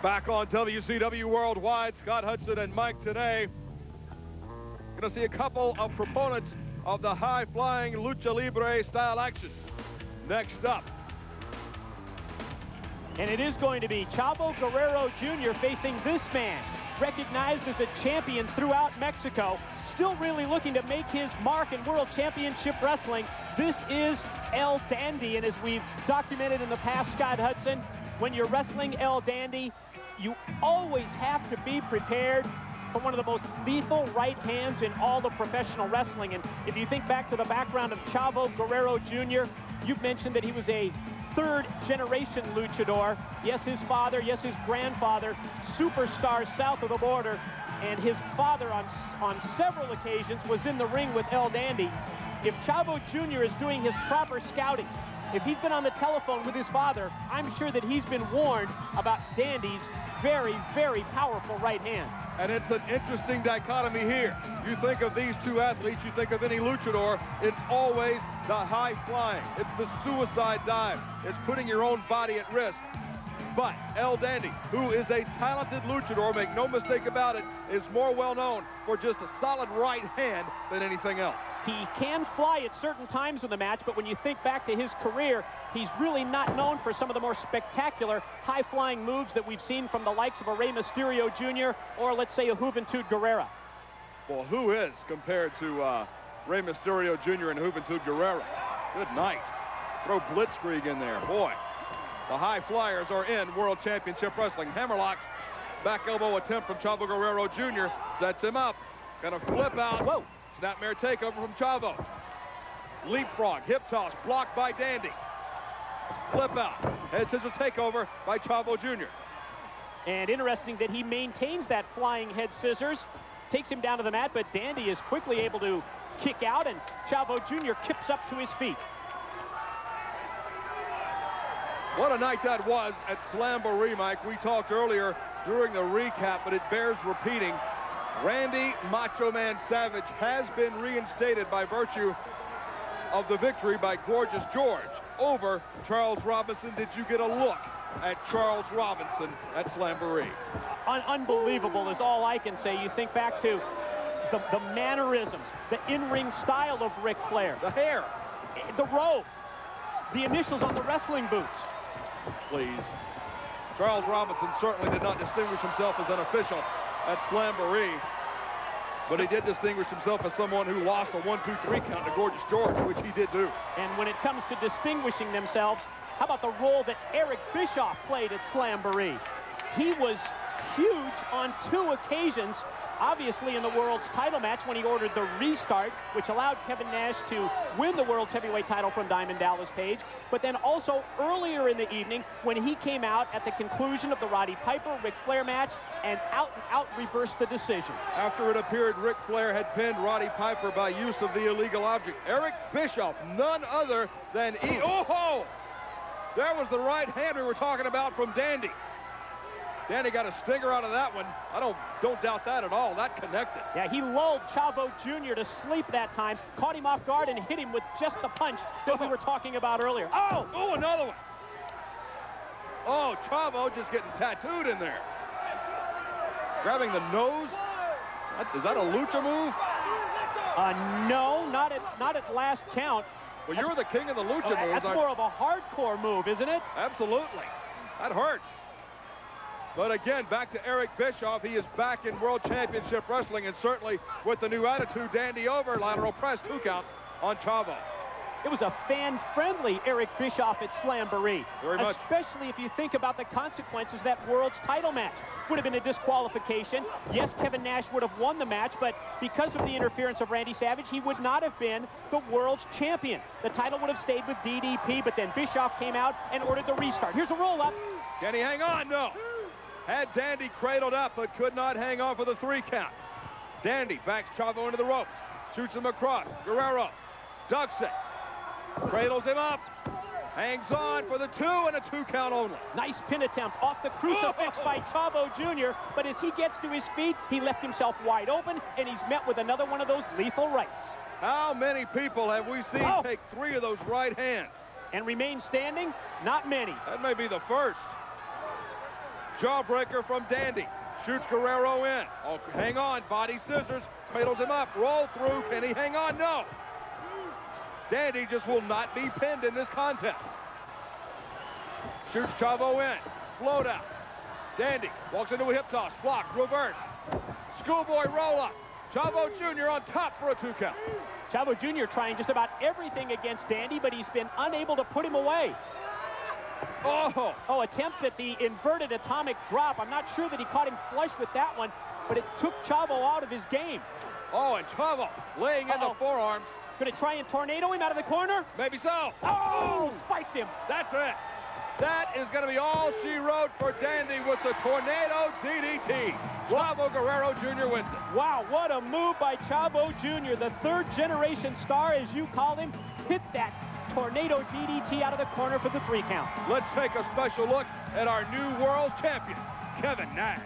Back on WCW Worldwide, Scott Hudson and Mike today. Going to see a couple of proponents of the high-flying lucha libre style action. Next up. And it is going to be Chavo Guerrero Jr. facing this man, recognized as a champion throughout Mexico, still really looking to make his mark in World Championship Wrestling. This is El Dandy, and as we've documented in the past, Scott Hudson, when you're wrestling El Dandy, you always have to be prepared for one of the most lethal right hands in all of professional wrestling. And if you think back to the background of Chavo Guerrero Jr., you've mentioned that he was a third-generation luchador. Yes, his father, yes, his grandfather, superstars south of the border, and his father on several occasions was in the ring with El Dandy. If Chavo Jr. is doing his proper scouting, if he's been on the telephone with his father, I'm sure that he's been warned about Dandy's very, very powerful right hand. And it's an interesting dichotomy here. You think of these two athletes, you think of any luchador, it's always the high flying. It's the suicide dive. It's putting your own body at risk. But El Dandy, who is a talented luchador, make no mistake about it, is more well known for just a solid right hand than anything else. He can fly at certain times in the match, but when you think back to his career, he's really not known for some of the more spectacular high-flying moves that we've seen from the likes of a Rey Mysterio Jr. or, let's say, a Juventud Guerrero. Well, who is compared to Rey Mysterio Jr. and Juventud Guerrero? Good night. Throw Blitzkrieg in there. Boy, the high flyers are in World Championship Wrestling. Hammerlock, back elbow attempt from Chavo Guerrero Jr. Sets him up. Gonna flip out. Whoa. Snapmare takeover from Chavo. Leapfrog, hip toss, blocked by Dandy. Flip out. Head scissors takeover by Chavo Jr. And interesting that he maintains that flying head scissors, takes him down to the mat, but Dandy is quickly able to kick out, and Chavo Jr. kips up to his feet. What a night that was at Slamboree, Mike. We talked earlier during the recap, but it bears repeating. Randy Macho Man Savage has been reinstated by virtue of the victory by Gorgeous George over Charles Robinson. Did you get a look at Charles Robinson at Slamboree? Unbelievable is all I can say. You think back to the mannerisms, the in-ring style of Ric Flair. The hair. The robe. The initials on the wrestling boots. Please. Charles Robinson certainly did not distinguish himself as an official at Slamboree, but he did distinguish himself as someone who lost a 1-2-3 count to Gorgeous George, which he did do. And when it comes to distinguishing themselves, how about the role that Eric Bischoff played at Slamboree? He was huge on 2 occasions, obviously in the world's title match when he ordered the restart, which allowed Kevin Nash to win the world's heavyweight title from Diamond Dallas Page, but then also earlier in the evening when he came out at the conclusion of the Roddy Piper-Ric Flair match and out reversed the decision. After it appeared Ric Flair had pinned Roddy Piper by use of the illegal object, Eric Bischoff, none other than oh! There was the right hand we were talking about from Dandy. Danny got a stinger out of that one. I don't doubt that at all. That connected. Yeah, he lulled Chavo Jr. to sleep that time, caught him off guard, and hit him with just the punch that we were talking about earlier. Oh, another one. Oh, Chavo just getting tattooed in there. Grabbing the nose. Is that a lucha move? No, not at last count. Well, you're the king of the lucha moves. That's more of a hardcore move, isn't it? Absolutely. That hurts. But again, back to Eric Bischoff. He is back in World Championship Wrestling, and certainly with the new attitude, Dandy over, lateral press, 2 count on Chavo. It was a fan-friendly Eric Bischoff at Slamboree. Very much. Especially if you think about the consequences of that world's title match. Would have been a disqualification. Yes, Kevin Nash would have won the match, but because of the interference of Randy Savage, he would not have been the world's champion. The title would have stayed with DDP, but then Bischoff came out and ordered the restart. Here's a roll-up. Can he hang on? No. Had Dandy cradled up, but could not hang on for the 3 count. Dandy backs Chavo into the ropes, shoots him across. Guerrero ducks it, cradles him up, hangs on for the 2 and a 2 count only. Nice pin attempt off the crucifix by Chavo Jr., but as he gets to his feet, he left himself wide open, and he's met with another one of those lethal rights. How many people have we seen take 3 of those right hands? And remain standing? Not many. That may be the first. Jawbreaker from Dandy. Shoots Guerrero in. Oh, hang on. Body scissors. Cradles him up. Roll through. Can he hang on? No. Dandy just will not be pinned in this contest. Shoots Chavo in. Float out. Dandy walks into a hip toss. Block. Reverse. Schoolboy roll up. Chavo Jr. on top for a 2 count. Chavo Jr. trying just about everything against Dandy, but he's been unable to put him away. Oh, attempts at the inverted atomic drop. I'm not sure that he caught him flush with that one, but it took Chavo out of his game. Oh, and Chavo laying in the forearms. Going to try and tornado him out of the corner? Maybe so. Oh, spiked him. That's it. That is going to be all she wrote for Dandy with the tornado DDT. Chavo Guerrero Jr. wins it. Wow, what a move by Chavo Jr., the third-generation star, as you call him, hit that tornado DDT out of the corner for the 3 count. Let's take a special look at our new world champion, Kevin Nash.